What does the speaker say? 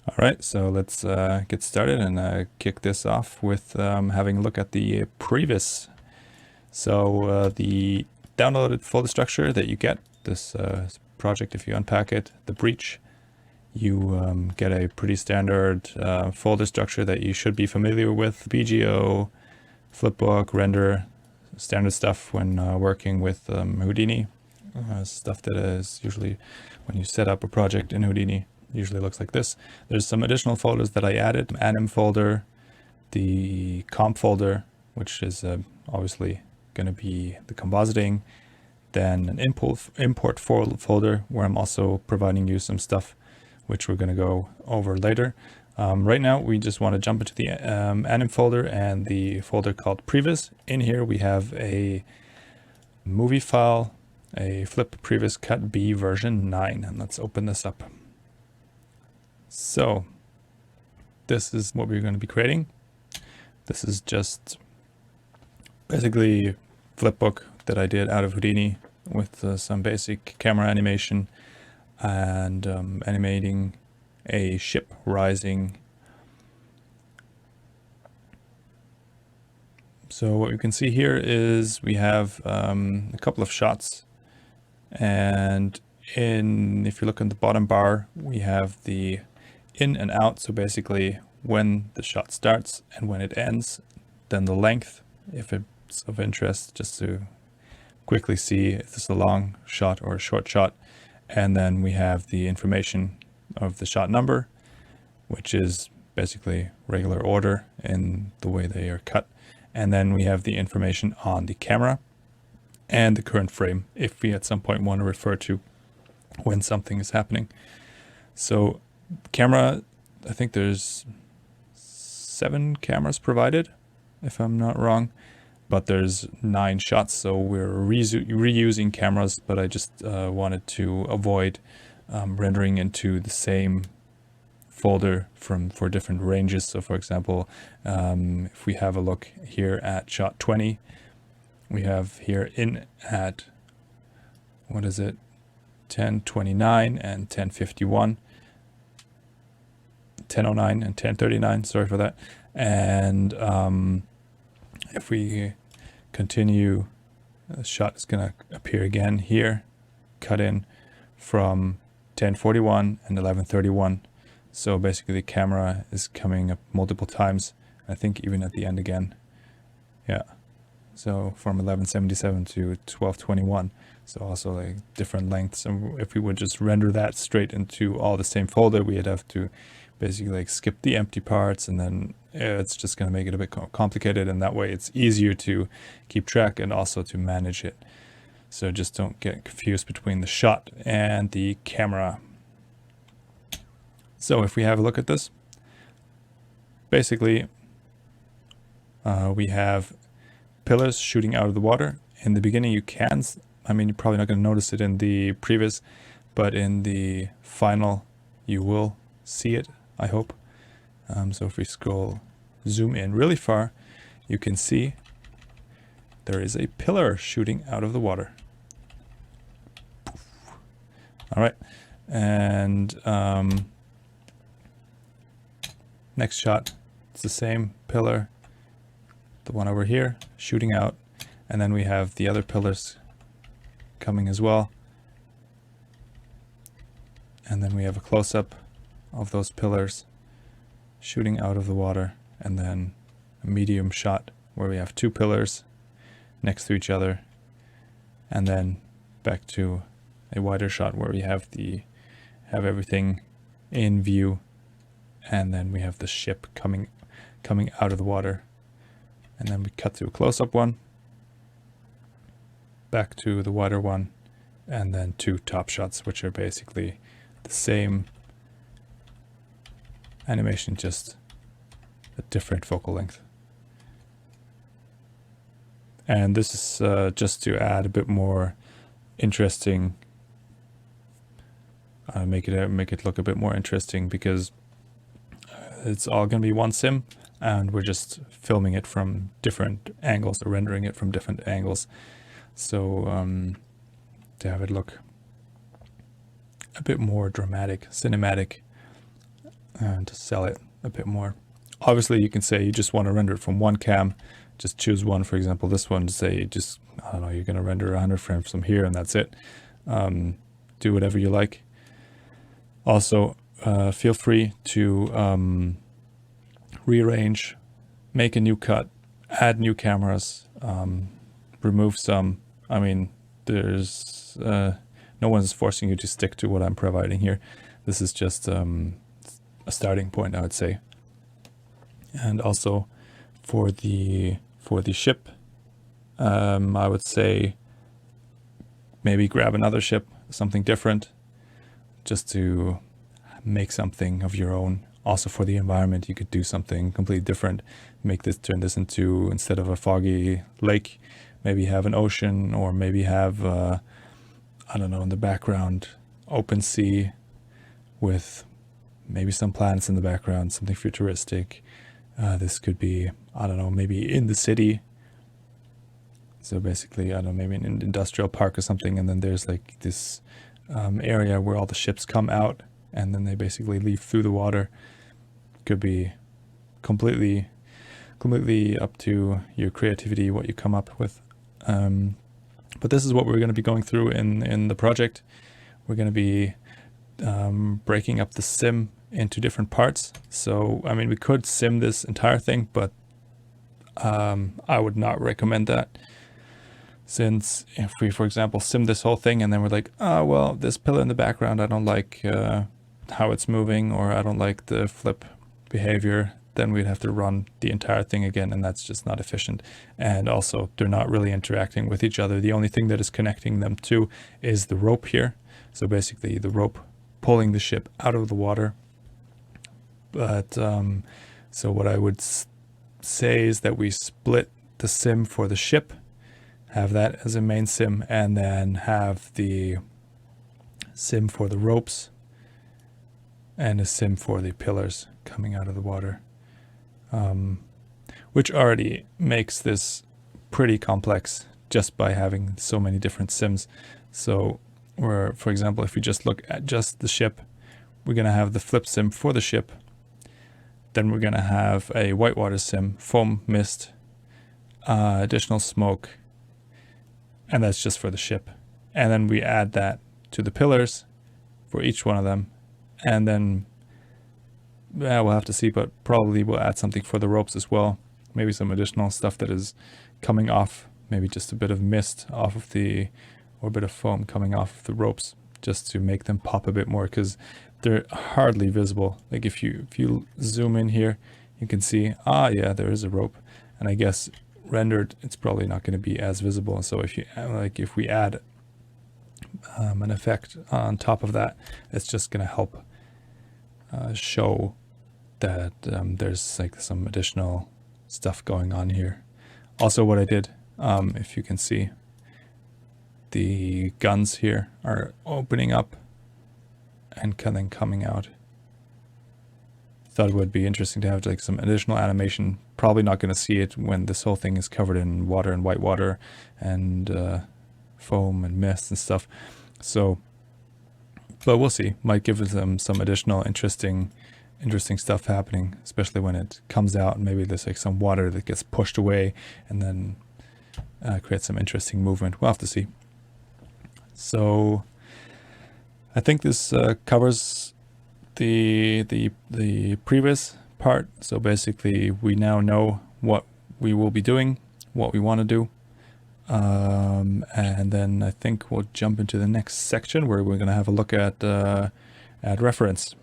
All right, so let's get started and kick this off with having a look at the previous. So the downloaded folder structure that you get, this project, if you unpack it, the breach, you get a pretty standard folder structure that you should be familiar with. BGO, flipbook, render, standard stuff when working with Houdini. Stuff that is usually when you set up a project in Houdini. Usually looks like this. There's some additional folders that I added. Anim folder, the comp folder, which is obviously going to be the compositing. Then an import folder where I'm also providing you some stuff, which we're going to go over later. Right now, we just want to jump into the anim folder and the folder called previs. In here, we have a movie file, a flip previs cut B version 9. And let's open this up. So this is what we're going to be creating. This is just basically flipbook that I did out of Houdini with some basic camera animation and animating a ship rising. So what you can see here is we have a couple of shots, and if you look in the bottom bar, we have the in and out. So basically when the shot starts and when it ends, then the length, if it's of interest, just to quickly see if this is a long shot or a short shot. And then we have the information of the shot number, which is basically regular order in the way they are cut. And then we have the information on the camera and the current frame, if we at some point want to refer to when something is happening. So camera, I think there's 7 cameras provided, if I'm not wrong, but there's 9 shots, so we're reusing cameras, but I just wanted to avoid rendering into the same folder for different ranges. So for example, if we have a look here at shot 20, we have here in at, what is it, 1029 and 1051. 1009 and 1039, sorry for that. And if we continue, the shot is going to appear again here, cut in from 1041 and 1131. So basically the camera is coming up multiple times, I think even at the end again. Yeah, so from 1177 to 1221. So also like different lengths. And if we would just render that straight into all the same folder, we'd have to basically like skip the empty parts, and then it's just going to make it a bit complicated, and that way it's easier to keep track and also to manage it. So just don't get confused between the shot and the camera. So if we have a look at this, basically we have pillars shooting out of the water. In the beginning you can, I mean, you're probably not going to notice it in the previous, but in the final you will see it, I hope. So if we zoom in really far, you can see there is a pillar shooting out of the water. All right, and next shot, it's the same pillar, the one over here shooting out, and then we have the other pillars coming as well, and then we have a close-up of those pillars shooting out of the water, and then a medium shot where we have 2 pillars next to each other, and then back to a wider shot where we have everything in view, and then we have the ship coming out of the water, and then we cut to a close-up one, back to the wider one, and then 2 top shots, which are basically the same animation, just a different focal length. And this is just to add a bit more interesting, make it look a bit more interesting, because it's all going to be one sim, and we're just filming it from different angles, or rendering it from different angles. So to have it look a bit more dramatic, cinematic, and to sell it a bit more. Obviously, you can say you just want to render it from one cam. Just choose one, for example, this one, say just, I don't know, you're going to render 100 frames from here and that's it. Do whatever you like. Also, feel free to rearrange, make a new cut, add new cameras, remove some. I mean, there's no one's forcing you to stick to what I'm providing here. This is just a starting point, I would say. And also for the ship, I would say maybe grab another ship, something different, just to make something of your own. Also for the environment, you could do something completely different. Turn this into, instead of a foggy lake, maybe have an ocean, or maybe have, I don't know, in the background, open sea with maybe some planets in the background, something futuristic. This could be, I don't know, maybe in the city. So basically, I don't know, maybe in an industrial park or something, and then there's like this area where all the ships come out, and then they basically leave through the water. Could be completely up to your creativity, what you come up with. But this is what we're going to be going through in the project. We're going to be breaking up the sim into different parts. So, I mean, we could sim this entire thing, but I would not recommend that. Since if we, for example, sim this whole thing and then we're like, oh, well, this pillar in the background, I don't like how it's moving, or I don't like the flip behavior, then we'd have to run the entire thing again, and that's just not efficient. And also, they're not really interacting with each other. The only thing that is connecting them to is the rope here. So basically, the rope pulling the ship out of the water. But so what I would say is that we split the sim for the ship, have that as a main sim, and then have the sim for the ropes and a sim for the pillars coming out of the water, which already makes this pretty complex just by having so many different sims. So we're, for example, if we just look at just the ship, we're going to have the flip sim for the ship. Then we're going to have a whitewater sim, foam, mist, additional smoke, and that's just for the ship. And then we add that to the pillars for each one of them. And then we'll have to see, but probably we'll add something for the ropes as well. Maybe some additional stuff that is coming off, maybe just a bit of mist off of the, or a bit of foam coming off of the ropes, just to make them pop a bit more, because they're hardly visible. Like if you zoom in here, you can see, yeah, there is a rope. And I guess rendered, it's probably not going to be as visible. So if we add an effect on top of that, it's just going to help show that there's like some additional stuff going on here. Also, what I did, if you can see, the guns here are opening up and then coming out. Thought it would be interesting to have like some additional animation. Probably not going to see it when this whole thing is covered in water and white water and foam and mist and stuff. So, but we'll see. Might give them some additional interesting stuff happening, especially when it comes out and maybe there's like some water that gets pushed away and then creates some interesting movement. We'll have to see. So I think this covers the previous part. So basically we now know what we will be doing, what we want to do. And then I think we'll jump into the next section where we're going to have a look at reference.